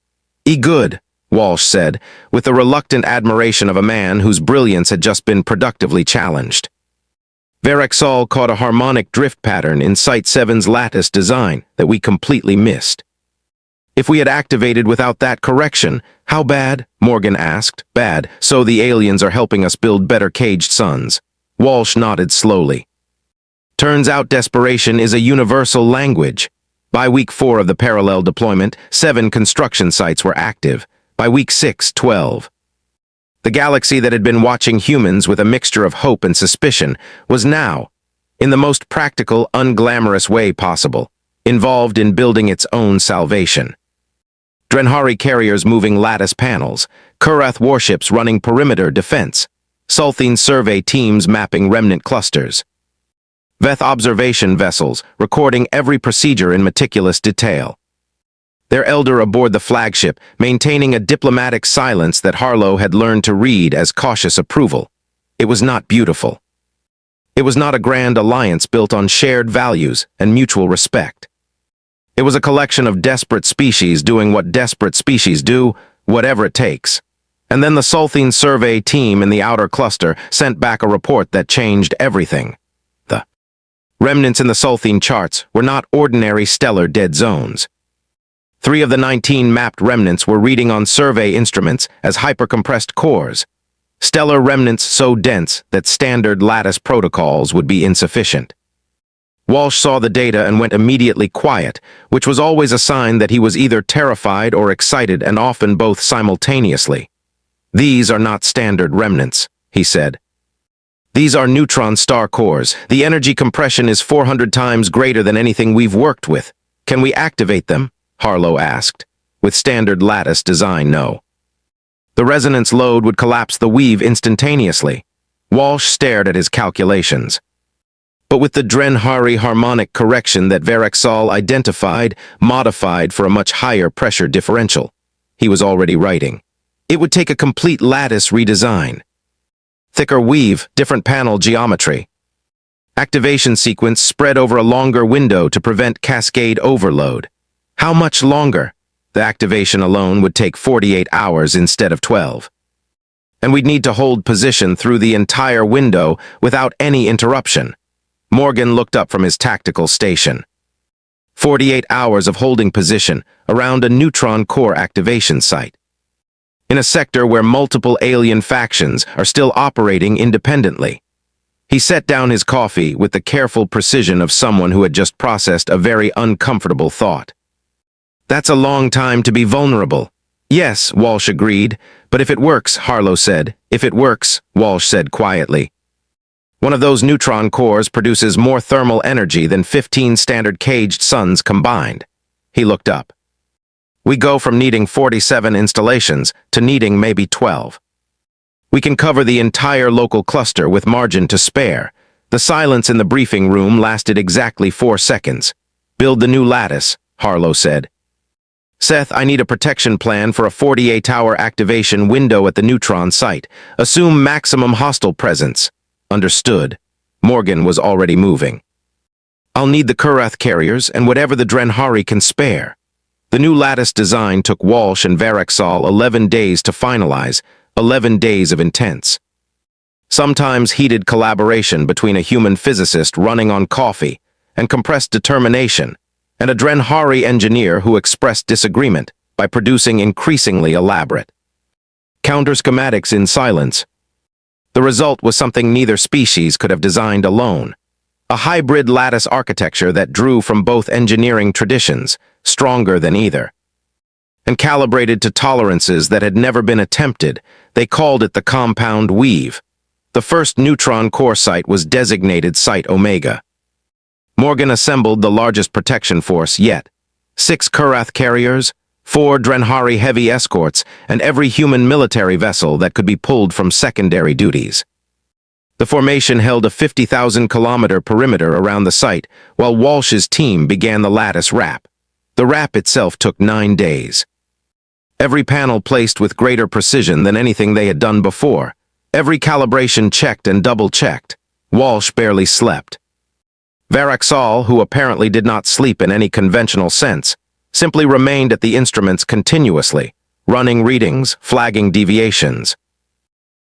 [SPEAKER 1] Good, Walsh said, with the reluctant admiration of a man whose brilliance had just been productively challenged. Veraxal caught a harmonic drift pattern in Site 7's lattice design that we completely missed. If we had activated without that correction, how bad? Morgan asked. Bad, so the aliens are helping us build better caged suns. Walsh nodded slowly. Turns out desperation is a universal language. By week 4 of the parallel deployment, 7 construction sites were active. By week 6, 12. The galaxy that had been watching humans with a mixture of hope and suspicion was now, in the most practical, unglamorous way possible, involved in building its own salvation. Drenhari carriers moving lattice panels, Kurath warships running perimeter defense, Sulthine survey teams mapping remnant clusters, Veth observation vessels recording every procedure in meticulous detail. Their elder aboard the flagship, maintaining a diplomatic silence that Harlow had learned to read as cautious approval. It was not beautiful. It was not a grand alliance built on shared values and mutual respect. It was a collection of desperate species doing what desperate species do, whatever it takes. And then the Sulthine survey team in the outer cluster sent back a report that changed everything. The remnants in the Sulthine charts were not ordinary stellar dead zones. 3 of the 19 mapped remnants were reading on survey instruments as hypercompressed cores, stellar remnants so dense that standard lattice protocols would be insufficient. Walsh saw the data and went immediately quiet, which was always a sign that he was either terrified or excited, and often both simultaneously. These are not standard remnants, he said. These are neutron star cores. The energy compression is 400 times greater than anything we've worked with. Can we activate them? Harlow asked. With standard lattice design, no. The resonance load would collapse the weave instantaneously. Walsh stared at his calculations. But with the Drenhari harmonic correction that Varexal identified, modified for a much higher pressure differential, he was already writing. It would take a complete lattice redesign. Thicker weave, different panel geometry. Activation sequence spread over a longer window to prevent cascade overload. How much longer? The activation alone would take 48 hours instead of 12. And we'd need to hold position through the entire window without any interruption. Morgan looked up from his tactical station. 48 hours of holding position around a neutron core activation site. In a sector where multiple alien factions are still operating independently. He set down his coffee with the careful precision of someone who had just processed a very uncomfortable thought. That's a long time to be vulnerable. Yes, Walsh agreed, but if it works, Harlow said. If it works, Walsh said quietly. One of those neutron cores produces more thermal energy than 15 standard caged suns combined. He looked up. We go from needing 47 installations to needing maybe 12. We can cover the entire local cluster with margin to spare. The silence in the briefing room lasted exactly 4 seconds. Build the new lattice, Harlow said. Seth, I need a protection plan for a 48-hour activation window at the neutron site. Assume maximum hostile presence. Understood. Morgan was already moving. I'll need the Kurath carriers and whatever the Drenhari can spare. The new lattice design took Walsh and Varexal 11 days to finalize, 11 days of intense. Sometimes heated collaboration between a human physicist running on coffee and compressed determination, and a Drenhari engineer who expressed disagreement by producing increasingly elaborate counter schematics in silence. The result was something neither species could have designed alone. A hybrid lattice architecture that drew from both engineering traditions, stronger than either. And calibrated to tolerances that had never been attempted, they called it the compound weave. The first neutron core site was designated Site Omega. Morgan assembled the largest protection force yet. 6 Kurath carriers, 4 Drenhari heavy escorts, and every human military vessel that could be pulled from secondary duties. The formation held a 50,000-kilometer perimeter around the site, while Walsh's team began the lattice wrap. The wrap itself took 9 days. Every panel placed with greater precision than anything they had done before. Every calibration checked and double-checked. Walsh barely slept. Varexal, who apparently did not sleep in any conventional sense, simply remained at the instruments continuously, running readings, flagging deviations,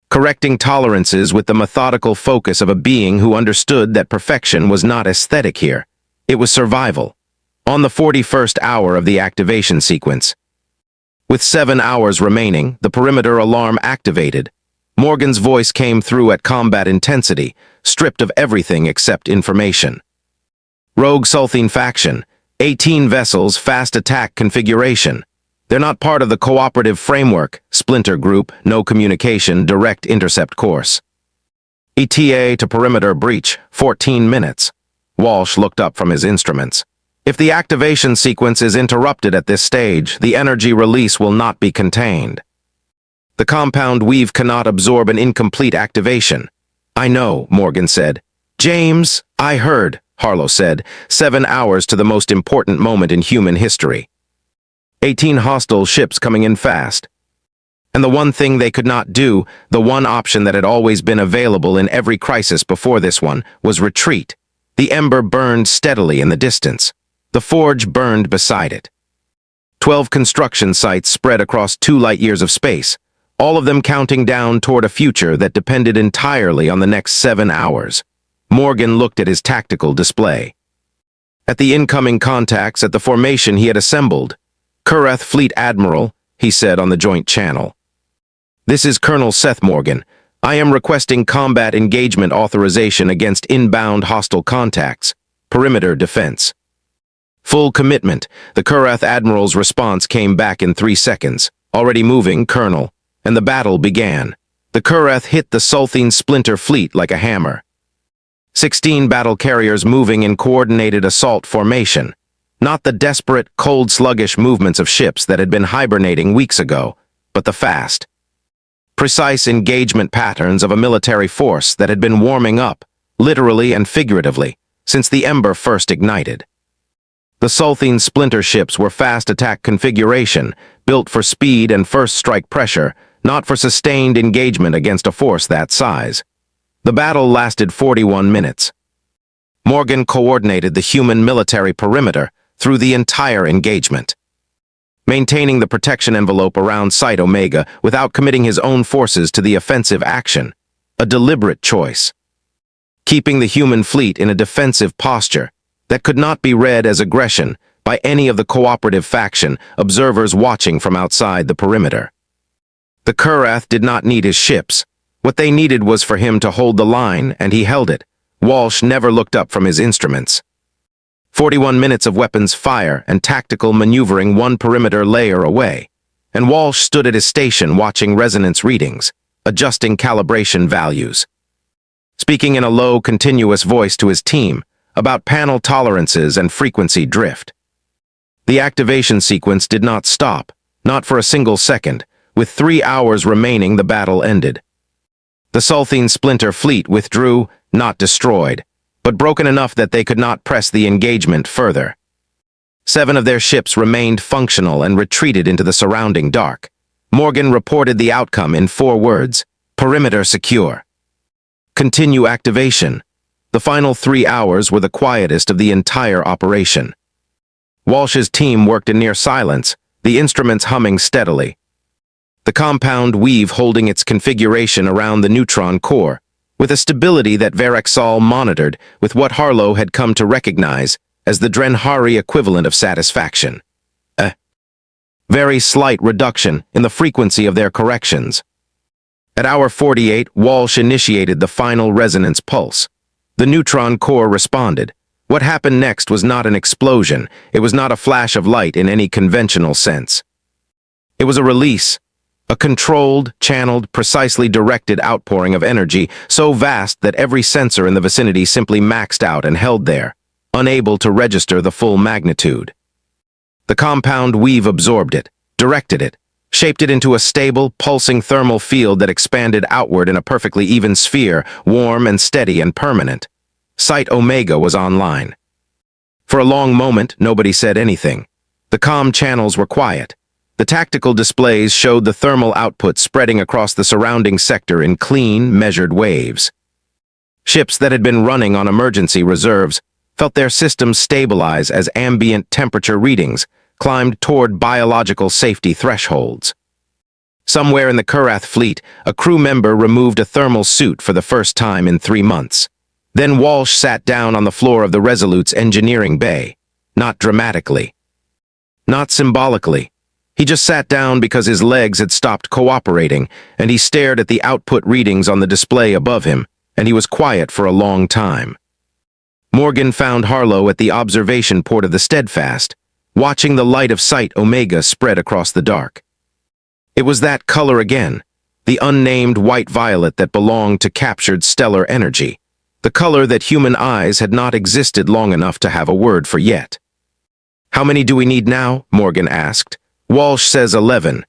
[SPEAKER 1] correcting tolerances with the methodical focus of a being who understood that perfection was not aesthetic here. It was survival. On the 41st hour of the activation sequence, with 7 hours remaining, the perimeter alarm activated. Morgan's voice came through at combat intensity, stripped of everything except information. Rogue Sulthine faction, 18 vessels, fast attack configuration. They're not part of the cooperative framework, splinter group, no communication, direct intercept course. ETA to perimeter breach, 14 minutes. Walsh looked up from his instruments. If the activation sequence is interrupted at this stage, the energy release will not be contained. The compound weave cannot absorb an incomplete activation. I know, Morgan said. James, I heard, Harlow said, 7 hours to the most important moment in human history. 18 hostile ships coming in fast. And the one thing they could not do, the one option that had always been available in every crisis before this one, was retreat. The ember burned steadily in the distance. The forge burned beside it. 12 construction sites spread across 2 light-years of space, all of them counting down toward a future that depended entirely on the next 7 hours. Morgan looked at his tactical display. At the incoming contacts at the formation he had assembled, Kurath Fleet Admiral, he said on the joint channel. This is Colonel Seth Morgan. I am requesting combat engagement authorization against inbound hostile contacts. Perimeter defense. Full commitment. The Kurath Admiral's response came back in 3 seconds. Already moving, Colonel. And the battle began. The Kurath hit the Sulthine splinter fleet like a hammer. 16 battle carriers moving in coordinated assault formation. Not the desperate, cold, sluggish movements of ships that had been hibernating weeks ago, but the fast, precise engagement patterns of a military force that had been warming up, literally and figuratively, since the ember first ignited. The Sulthine splinter ships were fast attack configuration, built for speed and first strike pressure, not for sustained engagement against a force that size. The battle lasted 41 minutes. Morgan coordinated the human military perimeter through the entire engagement, maintaining the protection envelope around Site Omega without committing his own forces to the offensive action, a deliberate choice. Keeping the human fleet in a defensive posture that could not be read as aggression by any of the cooperative faction observers watching from outside the perimeter. The Kurath did not need his ships. What they needed was for him to hold the line, and he held it. Walsh never looked up from his instruments. 41 minutes of weapons fire and tactical maneuvering one perimeter layer away, and Walsh stood at his station watching resonance readings, adjusting calibration values. Speaking in a low, continuous voice to his team about panel tolerances and frequency drift. The activation sequence did not stop, not for a single second. With 3 hours remaining, the battle ended. The Sulthine splinter fleet withdrew, not destroyed, but broken enough that they could not press the engagement further. 7 of their ships remained functional and retreated into the surrounding dark. Morgan reported the outcome in 4 words: perimeter secure. Continue activation. The final 3 hours were the quietest of the entire operation. Walsh's team worked in near silence, the instruments humming steadily. The compound weave holding its configuration around the neutron core, with a stability that Varexal monitored with what Harlow had come to recognize as the Drenhari equivalent of satisfaction. A very slight reduction in the frequency of their corrections. At hour 48, Walsh initiated the final resonance pulse. The neutron core responded. What happened next was not an explosion. It was not a flash of light in any conventional sense. It was a release. A controlled, channeled, precisely directed outpouring of energy so vast that every sensor in the vicinity simply maxed out and held there, unable to register the full magnitude. The compound weave absorbed it, directed it, shaped it into a stable, pulsing thermal field that expanded outward in a perfectly even sphere, warm and steady and permanent. Site Omega was online. For a long moment, nobody said anything. The comm channels were quiet. The tactical displays showed the thermal output spreading across the surrounding sector in clean, measured waves. Ships that had been running on emergency reserves felt their systems stabilize as ambient temperature readings climbed toward biological safety thresholds. Somewhere in the Kurath fleet, a crew member removed a thermal suit for the first time in 3 months. Then Walsh sat down on the floor of the Resolute's engineering bay, not dramatically, not symbolically. He just sat down because his legs had stopped cooperating, and he stared at the output readings on the display above him, and he was quiet for a long time. Morgan found Harlow at the observation port of the Steadfast, watching the light of Site Omega spread across the dark. It was that color again, the unnamed white-violet that belonged to captured stellar energy, the color that human eyes had not existed long enough to have a word for yet. "How many do we need now?" Morgan asked. Walsh says 11.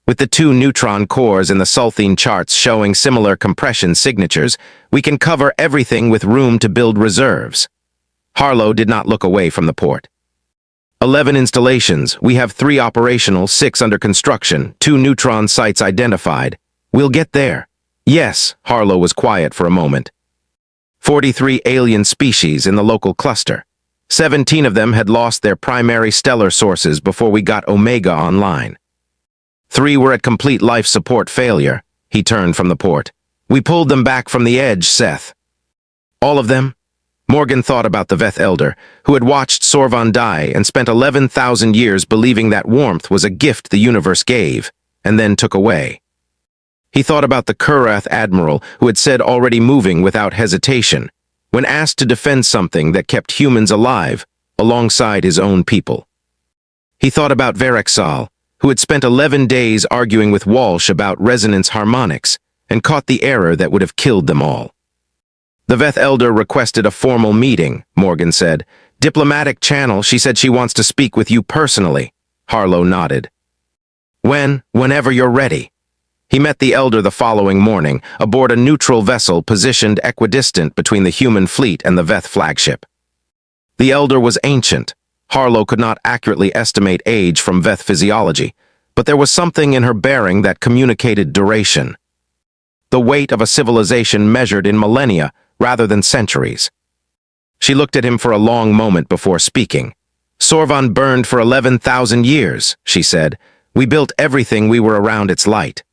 [SPEAKER 1] With the 2 neutron cores in the Sulthine charts showing similar compression signatures, we can cover everything with room to build reserves. Harlow did not look away from the port. 11 installations. We have 3 operational, 6 under construction, 2 neutron sites identified. We'll get there. Yes, Harlow was quiet for a moment. 43 alien species in the local cluster. 17 of them had lost their primary stellar sources before we got Omega online. 3 were at complete life support failure. He turned from the port. We pulled them back from the edge, Seth. All of them? Morgan thought about the Veth Elder, who had watched Sorvan die and spent 11,000 years believing that warmth was a gift the universe gave, and then took away. He thought about the Kurath admiral who had said already moving without hesitation, when asked to defend something that kept humans alive alongside his own people. He thought about Varexal, who had spent 11 days arguing with Walsh about resonance harmonics and caught the error that would have killed them all. The Veth Elder requested a formal meeting, Morgan said. Diplomatic channel, she said she wants to speak with you personally. Harlow nodded. Whenever you're ready. He met the Elder the following morning, aboard a neutral vessel positioned equidistant between the human fleet and the Veth flagship. The Elder was ancient. Harlow could not accurately estimate age from Veth physiology, but there was something in her bearing that communicated duration. The weight of a civilization measured in millennia rather than centuries. She looked at him for a long moment before speaking. "Sorvan burned for 11,000 years," she said. "We built everything we were around its light.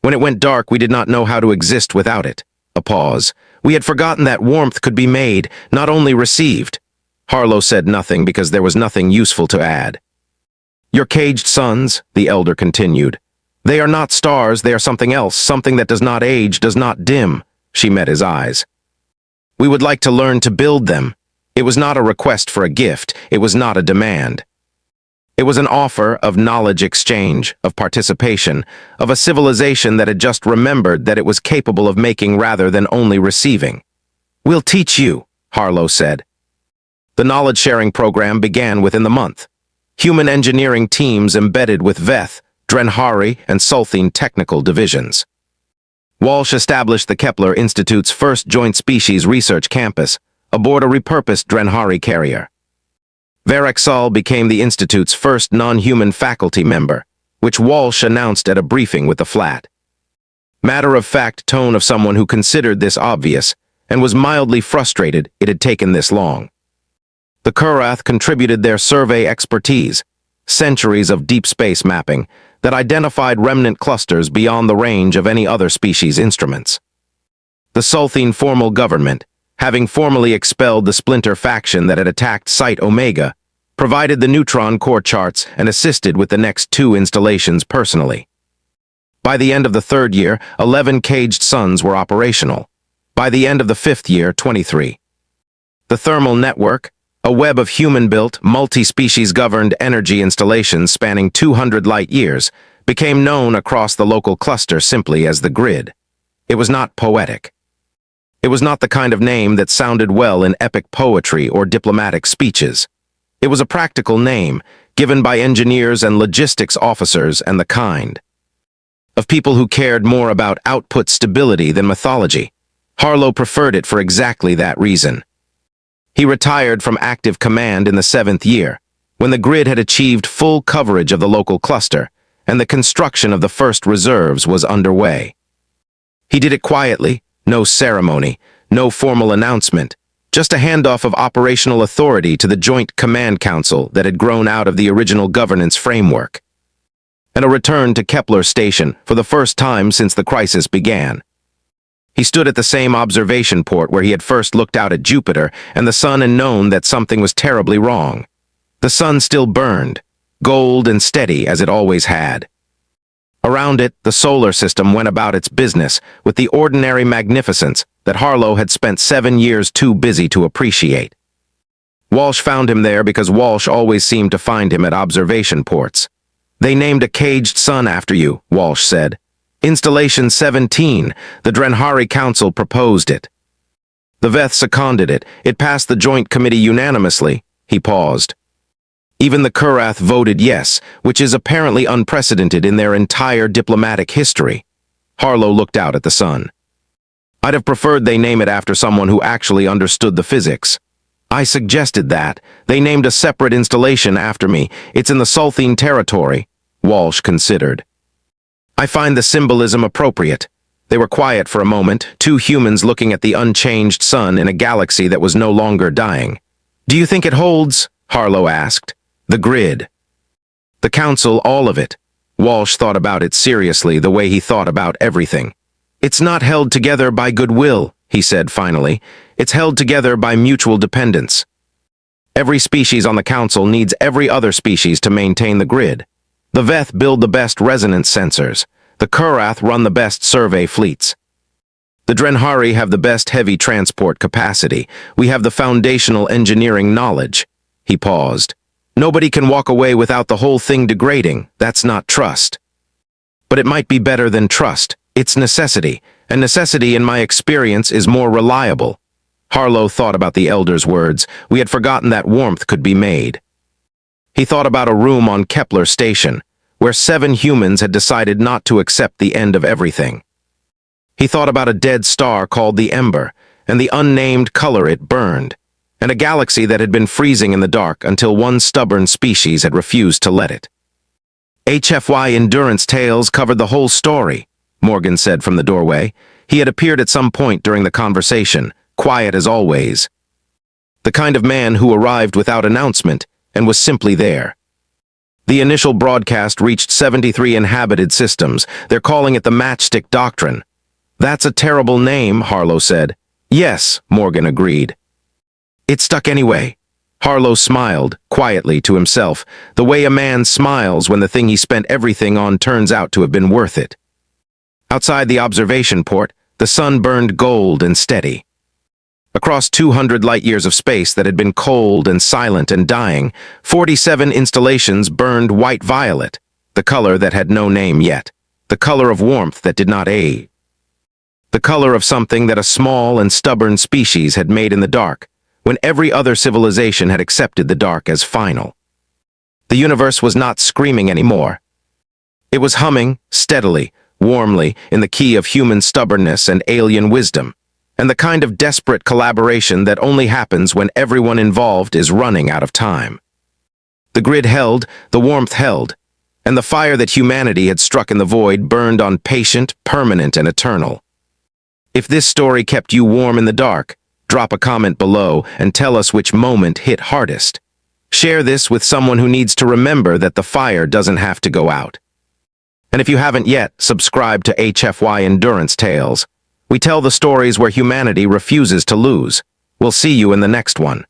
[SPEAKER 1] When it went dark, we did not know how to exist without it." A pause. "We had forgotten that warmth could be made, not only received." Harlow said nothing because there was nothing useful to add. "Your caged suns," the Elder continued. "They are not stars, they are something else, something that does not age, does not dim." She met his eyes. "We would like to learn to build them." It was not a request for a gift, it was not a demand. It was an offer of knowledge exchange, of participation, of a civilization that had just remembered that it was capable of making rather than only receiving. "We'll teach you," Harlow said. The knowledge-sharing program began within the month. Human engineering teams embedded with Veth, Drenhari, and Sulthine technical divisions. Walsh established the Kepler Institute's first joint species research campus aboard a repurposed Drenhari carrier. Varexal became the Institute's first non-human faculty member, which Walsh announced at a briefing with the flat. Matter-of-fact tone of someone who considered this obvious and was mildly frustrated it had taken this long. The Kurath contributed their survey expertise, centuries of deep space mapping that identified remnant clusters beyond the range of any other species' instruments. The Sulthine formal government, having formally expelled the splinter faction that had attacked Site Omega, provided the neutron core charts and assisted with the next 2 installations personally. By the end of the 3rd year, 11 caged suns were operational. By the end of the 5th year, 23. The thermal network, a web of human-built, multi-species governed energy installations spanning 200 light-years, became known across the local cluster simply as the Grid. It was not poetic. It was not the kind of name that sounded well in epic poetry or diplomatic speeches. It was a practical name, given by engineers and logistics officers and the kind of people who cared more about output stability than mythology. Harlow preferred it for exactly that reason. He retired from active command in the 7th year, when the Grid had achieved full coverage of the local cluster, and the construction of the first reserves was underway. He did it quietly, no ceremony, no formal announcement, just a handoff of operational authority to the Joint Command Council that had grown out of the original governance framework. And a return to Kepler Station for the first time since the crisis began. He stood at the same observation port where he had first looked out at Jupiter and the sun and known that something was terribly wrong. The sun still burned, gold and steady as it always had. Around it, the solar system went about its business with the ordinary magnificence that Harlow had spent 7 years too busy to appreciate. Walsh found him there because Walsh always seemed to find him at observation ports. "They named a caged sun after you," Walsh said. "Installation 17, the Drenhari Council proposed it. The Veth seconded it. It passed the Joint Committee unanimously." He paused. "Even the Kurath voted yes, which is apparently unprecedented in their entire diplomatic history." Harlow looked out at the sun. "I'd have preferred they name it after someone who actually understood the physics. I suggested that. They named a separate installation after me. It's in the Sulthine territory." Walsh considered. "I find the symbolism appropriate." They were quiet for a moment, 2 humans looking at the unchanged sun in a galaxy that was no longer dying. "Do you think it holds?" Harlow asked. "The Grid." "The Council, all of it." Walsh thought about it seriously, the way he thought about everything. "It's not held together by goodwill," he said finally. "It's held together by mutual dependence. Every species on the Council needs every other species to maintain the Grid. The Veth build the best resonance sensors. The Kurath run the best survey fleets. The Drenhari have the best heavy transport capacity. We have the foundational engineering knowledge." He paused. "Nobody can walk away without the whole thing degrading. That's not trust. But it might be better than trust. It's necessity, and necessity, in my experience, is more reliable." Harlow thought about the Elder's words. We had forgotten that warmth could be made. He thought about a room on Kepler Station, where 7 humans had decided not to accept the end of everything. He thought about a dead star called the Ember, and the unnamed color it burned, and a galaxy that had been freezing in the dark until one stubborn species had refused to let it. HFY Endurance Tales covered the whole story, Morgan said from the doorway. He had appeared at some point during the conversation, quiet as always. The kind of man who arrived without announcement and was simply there. The initial broadcast reached 73 inhabited systems. They're calling it the Matchstick Doctrine. That's a terrible name, Harlow said. Yes, Morgan agreed. It stuck anyway. Harlow smiled, quietly to himself, the way a man smiles when the thing he spent everything on turns out to have been worth it. Outside the observation port, the sun burned gold and steady. Across 200 light-years of space that had been cold and silent and dying, 47 installations burned white-violet, the color that had no name yet, the color of warmth that did not age, the color of something that a small and stubborn species had made in the dark, when every other civilization had accepted the dark as final. The universe was not screaming anymore. It was humming, steadily, warmly, in the key of human stubbornness and alien wisdom, and the kind of desperate collaboration that only happens when everyone involved is running out of time. The grid held, the warmth held, and the fire that humanity had struck in the void burned on patient, permanent, and eternal. If this story kept you warm in the dark, drop a comment below and tell us which moment hit hardest. Share this with someone who needs to remember that the fire doesn't have to go out. And if you haven't yet, subscribe to HFY Endurance Tales. We tell the stories where humanity refuses to lose. We'll see you in the next one.